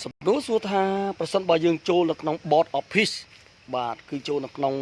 សំណួរសួរថាប្រសិនបើយើងចូលនៅក្នុង board office បាទគឺចូលនៅក្នុង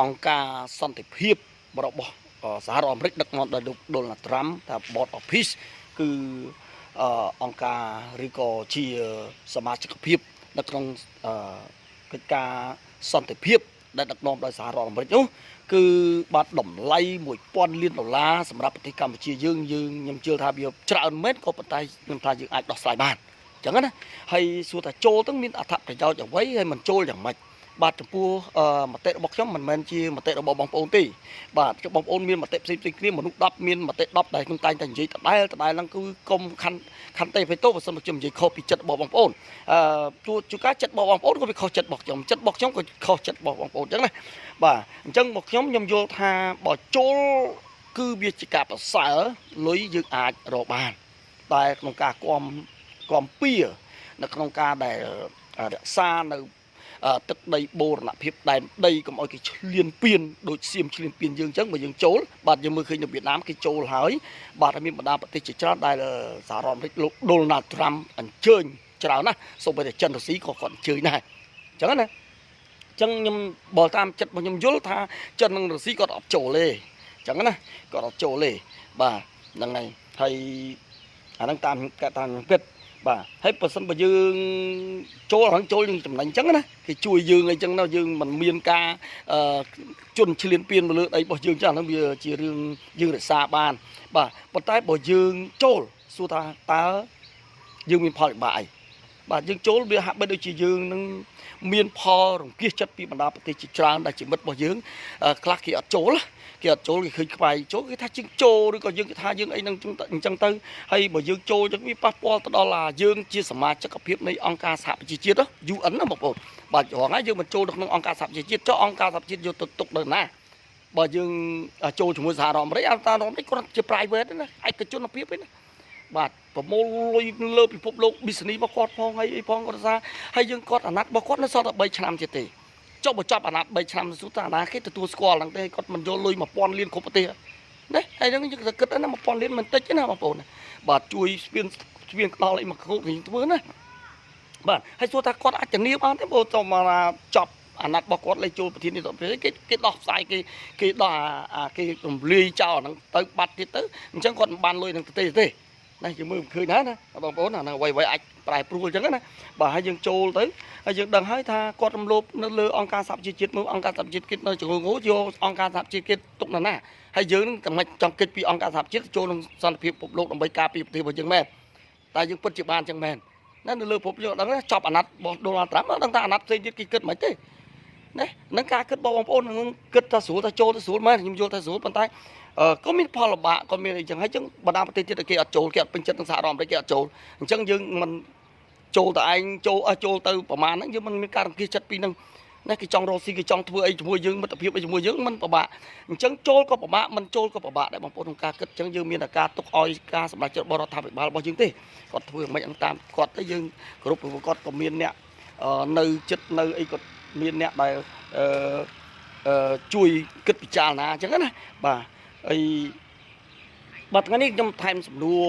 អង្គការសន្តិភាពរបស់សហរដ្ឋអាមេរិកដឹកនាំដោយលោក Donald Trump ថា board office គឺអង្គការឬក៏ជាសមាជិកភាពនៅក្នុងកិច្ចការសន្តិភាពដែលដឹកនាំដោយសហរដ្ឋអាមេរិកនោះគឺបាទតម្លៃ$1000 លានសម្រាប់ប្រទេសកម្ពុជាយើងខ្ញុំជឿថាវាច្រើនមែនក៏ប៉ុន្តែខ្ញុំថាយើងអាចដោះស្រាយបានអញ្ចឹងណាហើយសួរថាចូលទៅមានអត្ថប្រយោជន៍អ្វីហើយមិនចូលយ៉ាងម៉េចបាទចំពោះមតិរបស់ខ្ញុំមិនមែនជាមតិរបស់បងប្អូនទេបាទបងប្អូនមានមតិផ្សេងៗគ្នាមនុស្ស10មានមតិ10ដែលខ្ញុំតែងតែនិយាយដដែលហ្នឹងគឺកុំខន្តីពេកទៅបើសិនមកខ្ញុំនិយាយខុសពីចិត្តរបស់បងប្អូនជួនកាលចិត្តរបស់បងប្អូនក៏វាខុសចិត្តរបស់ខ្ញុំចិត្តរបស់ខ្ញុំក៏ខុសចិត្តរបស់បងប្អូនអញ្ចឹងណាបាទអញ្ចឹងមកខ្ញុំយល់ថាបើចូលគឺវាជាការប្រសើរលុយយើងអាចរកបានតែក្នុងការគាំពៀនៅក្នុងការដែលរក្សានៅទឹកដីបូរណភាពដែនដីកុំឲ្យគេឈ្លានពានដូចសៀមឈ្លានពានយើងអញ្ចឹងបើយើងចូលបាទយើងមើលឃើញនៅវៀតណាមគេចូលហើយបាទមានបណ្ដាប្រទេសជាច្រើនដែលសហរដ្ឋអាមេរិកលោក Donald Trump អញ្ជើញច្រើនណាស់សូម្បីតែចិនរុស្ស៊ីក៏គាត់អញ្ជើញដែរអញ្ចឹងណាអញ្ចឹងខ្ញុំបើតាមចិត្តរបស់ខ្ញុំយល់ថាចិននិងរុស្ស៊ីគាត់អត់ចូលទេអញ្ចឹងណាគាត់អត់ចូលទេបាទហ្នឹងហើយហើយអាហ្នឹងតាមខ្ញុំគិតបាទហើយបើសិនបើយើងចូលយើងចំណេញអញ្ចឹងណាគេជួយយើងអីចឹងណាយើងមិនមានការជន់ឈ្លានពានមកលើដីរបស់យើងចឹងហ្នឹងវាជារឿងយើងរក្សាបានបាទប៉ុន្តែបើយើងចូលសួរថាតើយើងមានផលវិបាកអីបាទយើងចូលវាហាក់បីដូចជាយើងនឹងមានផលរង្គៀសចិត្តពីបណ្ដាប្រទេសជាច្រើនដែលជាមិត្តរបស់យើងខ្លះគេអត់ចូលគេឃើញខ្វាយចូលគេថាជាងចូលឬក៏យើងគេថាយើងអីនឹងអញ្ចឹងទៅហើយបើយើងចូលចឹងវាប៉ះពាល់ទៅដល់យើងជាសមាជិកភាពនៃអង្គការសហប្រជាជាតិ UN ណាបងប្អូនបាទរងហើយយើងមិនចូលទៅក្នុងអង្គការសហប្រជាជាតិចុះអង្គការសហប្រជាជាតិយកទៅទុកទៅណាបើយើងចូលជាមួយសហរដ្ឋអាមេរិកអង្គការសហរដ្ឋអាមេរិកគាត់ជា private ណាឯកជនភាពឯណាបាទប្រមូលលុយលើពិភពលោក business របស់គាត់ផងហើយអីផងគាត់ថាហើយយើងគាត់អាណត្តិរបស់គាត់នៅសល់តែ3ឆ្នាំទៀតទេចុះបើចាប់អាណត្តិ3ឆ្នាំទៅតាណាគេទទួលស្គាល់ហ្នឹងទេគាត់មិនយកលុយ1000 លានគ្រប់ប្រទេសណាហើយហ្នឹងយើងគិតណា1000 លានមិនតិចទេណាបងប្អូនបាទជួយស្ពានក្តល់អីមកគ្រប់យើងធ្វើណាបាទហើយសួរថាគាត់អាចធានាបានទេបើទៅមកចប់អាណត្តិរបស់គាត់លេចចូលប្រធានាធិបតីគេដោះផ្សាយគេដោះគេរំលាយចោលហ្នឹងទៅបាត់ទៀតទៅអញ្ចឹងគាត់មិនបានលុយនឹងប្រទេសទេណាយើងមើលឃើញណាបងប្អូនអាហ្នឹងអ្វីអាចប្រែប្រួលអញ្ចឹងណាបាទហើយយើងចូលទៅហើយយើងដឹងហើយថាគាត់រំលោភនៅលើអង្គការសហប្រជាជាតិមើលអង្គការសហប្រជាជាតិនៅចង្រោយកអង្គការសហប្រជាជាតិទុកណាហើយយើងនឹងតែមិនចង់កិច្ចពីអង្គការសហប្រជាជាតិចូលក្នុងសន្តិភាពពិភពលោកដើម្បីការពារប្រទេសរបស់យើងមែនតែយើងពិតជាបានអញ្ចឹងមែនណានៅលើពិភពលោកដឹងចប់អាណត្តិរបស់ Donald Trump ដឹងថាអាណត្តិផ្សេងទៀតគេគិតមិនទេណានឹងការគិតបងប្អូននឹងគិតថាស្រួលថាចូលទៅស្រួលមែនខ្ញុំយល់ថាស្រួលប៉ុន្តែក៏មានផលលំបាកក៏មានអីចឹងហើយចឹងបណ្ដាប្រទេសទៀតគេអត់ចូលគេអត់ពេញចិត្តនឹងសហរដ្ឋអាមេរិកគេអត់ចូលអញ្ចឹងយើងមិនចូលតែឯងចូលទៅប្រហែលហ្នឹងយើងមិនមានការរង្គៀសចិត្តពីហ្នឹងណាគេចង់រកស៊ីគេចង់ធ្វើអីជាមួយយើងមិត្តភាពអីជាមួយយើងមិនពិបាកអញ្ចឹងចូលក៏ពិបាកមិនចូលក៏ពិបាកដែរបងប្អូនក្នុងការគិតអញ្ចឹងយើងមានតែការទុកឲ្យការសម្រេចចិត្តរបស់រដ្ឋាភិបាលរបស់យើងទេគាត់ធ្វើមិនតាមគាត់ទៅយើងគ្រប់ព្រោះគាត់ក៏មានអ្នកនៅចិត្តនៅអីគាត់មានអ្នកដែលជួយគិតពិចារណាអញ្ចឹងណាបាទហើយបាទថ្ងៃនេះខ្ញុំថែមសំណួរ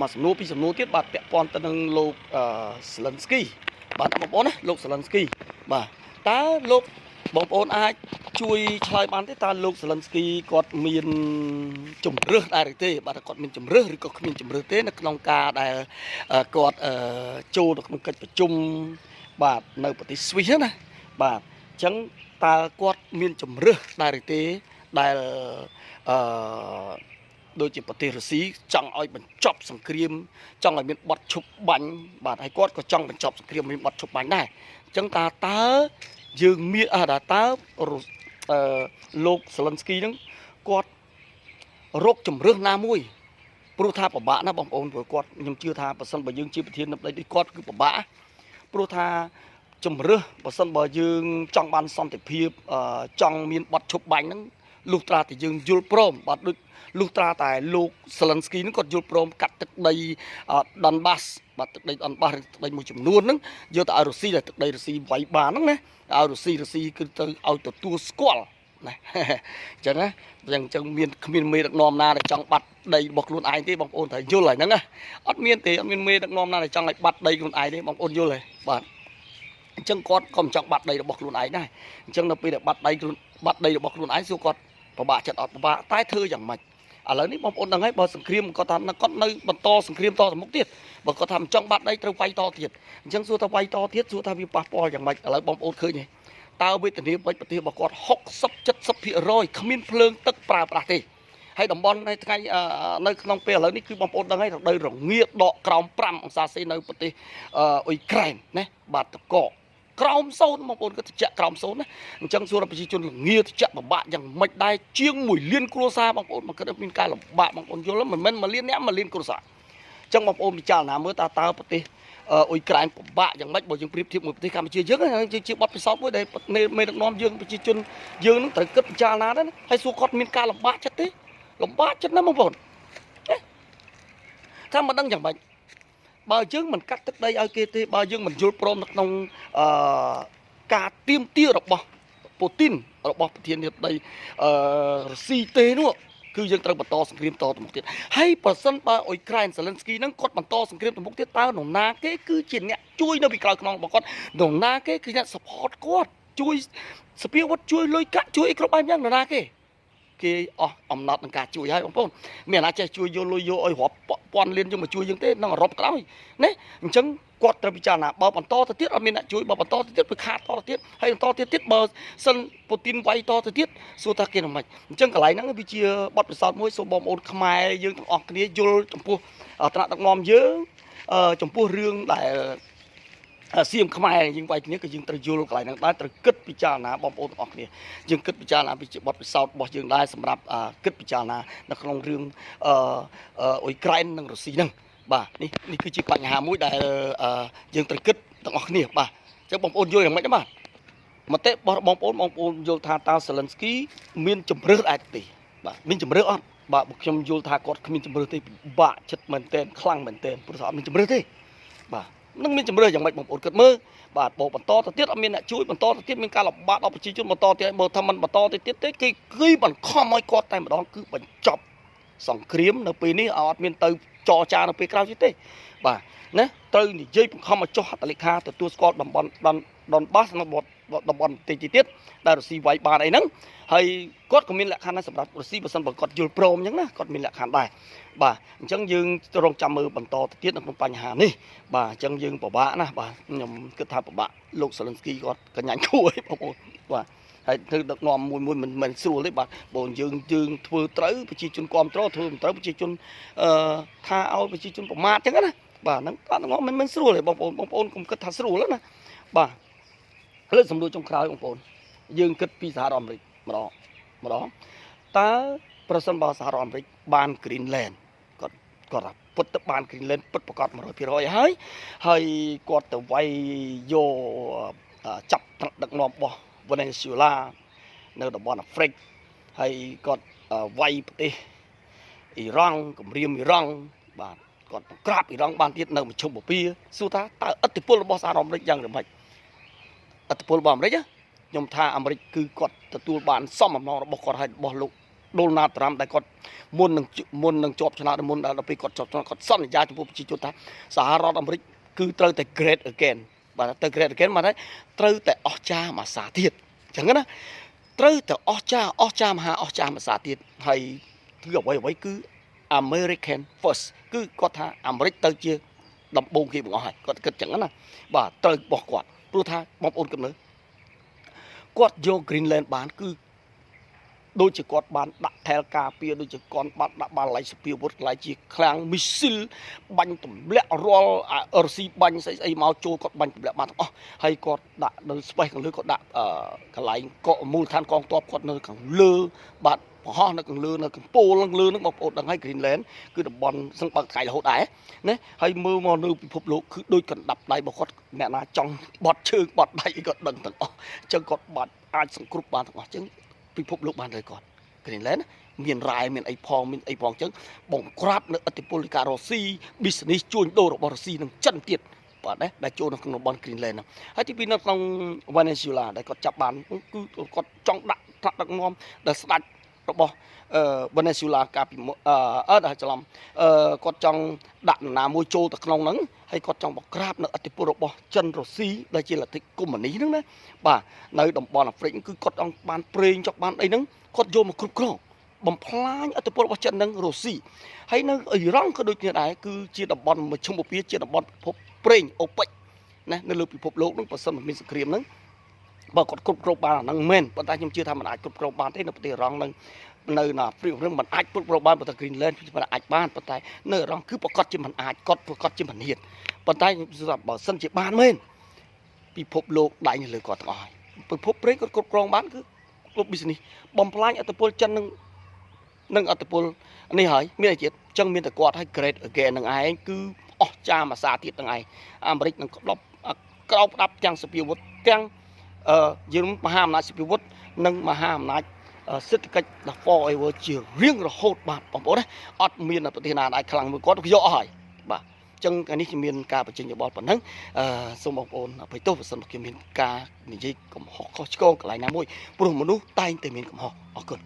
មួយសំណួរពីរសំណួរទៀតបាទពាក់ព័ន្ធទៅនឹងលោកZelenskyបាទបងប្អូនណាលោក Zelensky បាទតើលោកបងប្អូនអាចជួយឆ្លើយបានទេតើលោកZelenskyគាត់មានជំរឿសដែរឬទេបាទគាត់មានជំរឿសឬក៏គ្មានជំរឿសទេនៅក្នុងការដែលគាត់ចូលទៅក្នុងកិច្ចប្រជុំបាទនៅប្រទេសស្វីសណាបាទអញ្ចឹងតើគាត់មានជំរឿសដែរឬទេដែលដូចជាប្រទេសរុស្ស៊ីចង់ឲ្យបញ្ចប់សង្គ្រាមចង់ឲ្យមានបទឈប់បាញ់បាទហើយគាត់ក៏ចង់បញ្ចប់សង្គ្រាមមានបទឈប់បាញ់ដែរអញ្ចឹងតើយើងមានតើលោក Zelensky ហ្នឹងគាត់រកជំរឿសណាមួយព្រោះថាពិបាកណាបងប្អូនព្រោះគាត់ខ្ញុំជឿថាបើសិនបើយើងជាប្រធាននៃដូចគាត់គឺពិបាកព្រោះថាជំរឿសបើសិនបើយើងចង់បានសន្តិភាពចង់មានបទឈប់បាញ់ហ្នឹងលុះត្រាតែយើងយល់ព្រមបាទដូចលុះត្រាតែលោក Zelensky ហ្នឹងគាត់យល់ព្រមកាត់ទឹកដី Donbas បាទទឹកដី Donbas ទឹកដីមួយចំនួនហ្នឹងយកទៅឲ្យរុស្ស៊ីដែលទឹកដីរុស្ស៊ីវាយបានហ្នឹងណាឲ្យរុស្ស៊ីគឺទៅឲ្យទទួលស្គាល់ ណាចឹងណាចឹងមានគ្មានមេដឹកនាំណាដែលចង់បាត់ដីរបស់ខ្លួនឯងទេបងប្អូនត្រូវយល់ហើយហ្នឹងណាអត់មានទេអត់មានមេដឹកនាំណាដែលចង់ឲ្យបាត់ដីខ្លួនឯងទេបងប្អូនយល់ហើយបាទអញ្ចឹងគាត់ក៏មិនចង់បាត់ដីរបស់ខ្លួនឯងដែរអញ្ចឹងនៅពេលដែលបាត់ដីរបស់ខ្លួនឯងសួរគាត់ពិបាកចិត្តអត់ពិបាកតែធ្វើយ៉ាងម៉េចឥឡូវនេះបងប្អូនដឹងហើយបើសង្គ្រាមគាត់ថាគាត់នៅបន្តសង្គ្រាមតទៅមុខទៀតបើគាត់ថាមិនចង់បាត់ដីត្រូវវាយតទៀតអញ្ចឹងសួរថាវាយតទៀតសួរថាវាប៉ះពាល់យ៉ាងម៉េចឥឡូវបងប្អូនឃើញទេតើវេទនាបច្ចេកទេសរបស់គាត់60-70%គ្មានភ្លើងទឹកប្រើប្រាស់ទេហើយតំបន់នៅថ្ងៃនៅក្នុងពេលឥឡូវនេះគឺបងប្អូនដឹងហើយរដូវរងាដកក្រោម5អង្សាសេនៅប្រទេសអ៊ុយក្រែនណាបាទតកក្រោម0បងប្អូនក៏ត្រជាក់ក្រោម0ណាអញ្ចឹងសួរថាប្រជាជនល្ងាត្រជាក់ពិបាកយ៉ាងម៉េចដែរជាង1លានគ្រួសារបងប្អូនមកគិតមានការលំបាកបងប្អូនយល់មិនមែន1លានអ្នក1លានគ្រួសារអញ្ចឹងបងប្អូនពិចារណាមើលតើប្រទេសអ៊ុយក្រែនពិបាកយ៉ាងម៉េចបើយើងប្រៀបធៀបមួយប្រទេសកម្ពុជាយើងជាបទពិសោធន៍មួយដែលមេដឹកនាំយើងប្រជាជនយើងនឹងត្រូវគិតពិចារណាដែរហើយសួរគាត់មានការលំបាកចិត្តទេលំបាកចិត្តណាបងប្អូនថាមិនដឹងយ៉ាងម៉េចបើយើងមិនកាត់ទឹកដីឲ្យគេទេបើយើងមិនយល់ព្រមនៅក្នុងការទៀមទារបស់ពូទីនរបស់ប្រធានាធិបតីរុស្ស៊ីទេនោះគឺយើងត្រូវបន្តសង្គ្រាមតទៅមុខទៀតហើយប្រសិនបើអ៊ុយក្រែន Zelensky ហ្នឹងគាត់បន្តសង្គ្រាមទៅមុខទៀតតើនរណាគេគឺជាអ្នកជួយនៅពីក្រោយខ្នងរបស់គាត់នរណាគេគឺអ្នក support គាត់ជួយសភាវុធជួយលុយកាក់ជួយអីគ្រប់បែបយ៉ាងនរណាគេអស់អំណត់នឹងការជួយហើយបងប្អូនមានអាណាចេះជួយយកលុយយកឲ្យរាប់ពាន់លានយកមកជួយយើងទេនឹងអឺរ៉ុបក្រោយណាអញ្ចឹងគាត់ត្រូវពិចារណាបើបន្តទៅទៀតអត់មានអ្នកជួយបើបន្តទៅទៀតវាខាតតទៅទៀតហើយបន្តទៀតបើសិនពូទីនវាយតទៅទៀតសួរថាគេនឹងម៉េចអញ្ចឹងកន្លែងហ្នឹងវាជាបទពិសោធន៍មួយសូមបងប្អូនខ្មែរយើងទាំងអស់គ្នាយល់ចំពោះថ្នាក់ដឹកនាំយើងចំពោះរឿងដែលសៀមខ្មែរយើងវាយគ្នាក៏យើងត្រូវយល់កន្លែងហ្នឹងដែរត្រូវគិតពិចារណាបងប្អូនទាំងអស់គ្នាយើងគិតពិចារណាពីបទពិសោធន៍របស់យើងដែរសម្រាប់គិតពិចារណានៅក្នុងរឿងអ៊ុយក្រែននិងរុស្ស៊ីហ្នឹងបាទនេះគឺជាបញ្ហាមួយដែលយើងត្រូវគិតទាំងអស់គ្នាបាទអញ្ចឹងបងប្អូនយល់យ៉ាងម៉េចបាទមតិរបស់បងប្អូនយល់ថាតើ Zelensky មានជំរឿសឯទេបាទមានជំរឿសអត់បាទខ្ញុំយល់ថាគាត់គ្មានជំរឿសទេពិបាកចិត្តមែនទែនខ្លាំងមែនទែនព្រោះថាអត់មានជំរឿសទេបាទនឹងមានជំរឿសយ៉ាងម៉េចបងប្អូនគិតមើលបាទបើបន្តទៅទៀតអត់មានអ្នកជួយបន្តទៅទៀតមានការលំបាកដល់ប្រជាជនបន្តទៀតបើថាมันបន្តទៅទៀតទេគេបង្ខំឲ្យគាត់តែម្ដងគឺបញ្ចប់សង្គ្រាមនៅពេលនេះអត់មានទៅចរចានៅពេលក្រោយទៀតទេបាទណាត្រូវនិយាយបង្ខំឲ្យចុះហត្ថលេខាទទួលស្គាល់តំបន់ដុនបាសនៅតំបន់ទីទៀតដែលរុស្ស៊ីវាយបានអីហ្នឹងហើយគាត់ក៏មានលក្ខខណ្ឌដែរសម្រាប់រុស្ស៊ីបើសិនបើគាត់យល់ព្រមអញ្ចឹងណាគាត់មានលក្ខខណ្ឌដែរបាទអញ្ចឹងយើងរងចាំមើលបន្តទៅទៀតនៅក្នុងបញ្ហានេះបាទអញ្ចឹងយើងពិបាកណាស់បាទខ្ញុំគិតថាពិបាកលោក Zelensky គាត់កញ្ញាញ់គួរឯងបងប្អូនបាទហើយធ្វើដឹកនាំមួយមិនមែនស្រួលទេបាទបើយើងធ្វើត្រូវប្រជាជនគ្រប់គ្រងធ្វើមិនត្រូវប្រជាជនថាឲ្យប្រជាជនប្រមាថអញ្ចឹងណាបាទហ្នឹងដឹកនាំមិនមែនស្រួលទេបងប្អូនកុំគិតថាស្រួលណាបាទលើសំណួរចុងក្រោយបងប្អូនយើងគិតពីសហរដ្ឋអាមេរិកម្ដងតើប្រសិនបើសហរដ្ឋអាមេរិកបាន Greenland គាត់ថាពុតទៅបាន Greenland ពិតប្រកប 100% ហើយគាត់ទៅវាយយកចាប់ដឹកនាំរបស់ Venezuela នៅតំបន់អាហ្វ្រិកហើយគាត់វាយប្រទេសអ៊ីរ៉ង់គម្រាមអ៊ីរ៉ង់បាទគាត់បង្ក្រាបអ៊ីរ៉ង់បានទៀតនៅមជ្ឈមបូព៌ាសួរថាតើឥទ្ធិពលរបស់សហរដ្ឋអាមេរិកយ៉ាងម៉េចឥទ្ធិពលរបស់អាមេរិកខ្ញុំថាអាមេរិកគឺគាត់ទទួលបានសមអំណងរបស់គាត់ហើយរបស់លោកDonald Trump ដែលគាត់មុននឹងជាប់ឆ្នោតមុនដល់ពេលគាត់ជាប់ឆ្នោតគាត់សន្យាចំពោះប្រជាជនថាសហរដ្ឋអាមេរិកគឺត្រូវតែ great again បាទទៅ great again មកហើយត្រូវតែអស្ចារ្យមួយសាទៀតអញ្ចឹងណាត្រូវតែអស្ចារ្យមហាអស្ចារ្យមួយសាទៀតហើយគឺអ្វីគឺ American first គឺគាត់ថាអាមេរិកទៅជាដំបូងគេបង្អស់ហើយគាត់គិតអញ្ចឹងណាបាទត្រូវរបស់គាត់ព្រោះថាបងប្អូនគិតមើលគាត់យក Greenland បានគឺដូចជាគាត់បានដាក់ថែលការពារដូចជាគាត់បានដាក់បាឡៃសពាវុធខ្លាយជាខ្លាំងមីស៊ីលបាញ់ទម្លាក់រាល់អឺរ៉ូស៊ីបាញ់ស្អីមកចូលគាត់បាញ់ទម្លាក់បានទាំងអស់ហើយគាត់ដាក់នៅស្បេសខាងលើគាត់ដាក់កន្លែងកមូលដ្ឋានកងទ័ពគាត់នៅខាងលើបាទបង្ហោះនៅខាងលើនៅខាងពោលខាងលើនឹងបងប្អូនដឹងហើយ Greenland គឺតំបន់សឹងបើកថ្ងៃរហូតដែរណាហើយមើលមកនៅពិភពលោកគឺដូចកណ្ដាប់ដៃរបស់គាត់អ្នកណាចង់បត់ជើងបត់ដៃគាត់ដឹងទាំងអស់អញ្ចឹងគាត់បាត់អាចសង្គ្រោះបានទាំងអស់អញ្ចឹងពិភពលោកបានត្រូវគាត់ Greenland មានរ៉ែមានអីផងអញ្ចឹងបង្ក្រាបនៅឥទ្ធិពលនៃការរុស្ស៊ី business ជួញដូររបស់រុស្ស៊ីនឹងចិនទៀត បាទដែលចូលនៅក្នុងតំបន់ Greenland ហ្នឹងហើយទី2នៅក្នុង Venezuela ដែលគាត់ចាប់បានគឺគាត់ចង់ដាក់ថ្នាក់ដឹកនាំដែលស្ដេចរបស់Venezuela កាលពីដល់ច្រឡំគាត់ចង់ដាក់នរណាមួយចូលទៅក្នុងហ្នឹងហើយគាត់ចង់បង្ក្រាបនៅឥទ្ធិពលរបស់ចិនរុស្ស៊ីដែលជាលទ្ធិកុម្មុយនីសហ្នឹងណាបាទនៅតំបន់អាហ្វ្រិកគឺគាត់ចង់បានប្រេងចង់បានអីហ្នឹងគាត់យកមកគ្រប់គ្រងបំផ្លាញឥទ្ធិពលរបស់ចិននិងរុស្ស៊ីហើយនៅអ៊ីរ៉ង់ក៏ដូចគ្នាដែរគឺជាតំបន់មជ្ឈមបូព៌ាជាតំបន់ពិភពប្រេងអូប៉ិកណានៅលើពិភពលោកហ្នឹងបើសិនមានសង្គ្រាមហ្នឹងបើគាត់គ្រប់គ្រងបានអាហ្នឹងមែនប៉ុន្តែខ្ញុំជឿថាมันអាចគ្រប់គ្រងបានទេនៅប្រទេសអ៊ីរ៉ង់ហ្នឹងនៅណាព្រីរឿងมันអាចគ្រប់គ្រងបានប៉ុន្តែ Greenland វាអាចបានប៉ុន្តែនៅអ៊ីរ៉ង់គឺប្រកាសជាมันអាចគាត់ប្រកាសជាមិនហ៊ានប៉ុន្តែខ្ញុំជឿថាបើសិនជាបានមែនពិភពលោកដៃនៅលើគាត់ទាំងអស់ហើយពិភពប្រេងគាត់គ្រប់គ្រងបានគឺគ្រប់ business បំផ្លាញឥទ្ធិពលចិននឹងឥទ្ធិពលនេះហើយមានអីទៀតអញ្ចឹងមានតែគាត់ឲ្យ great again នឹងឯងគឺអស់ចាមអាសាទៀតនឹងឯងអាមេរិកនឹងក្តប់ក្រោបផ្ដាប់ទាំងសភាវុធទាំងយើងមហាអំណាចសភាវុធនិងមហាអំណាចសេដ្ឋកិច្ច forever ជារៀងរហូតបាទបងប្អូនណាអត់មានប្រទេសណាដែលខ្លាំងមួយគាត់យកអស់ហើយបាទអញ្ចឹងកាលនេះខ្ញុំមានការបញ្ចេញយោបល់ប៉ុណ្ណឹងសូមបងប្អូនអភ័យទោសបើសិនខ្ញុំមានការនិយាយកំហុសខុសឆ្គងកន្លែងណាមួយព្រោះមនុស្សតែងតែមានកំហុសអរគុណ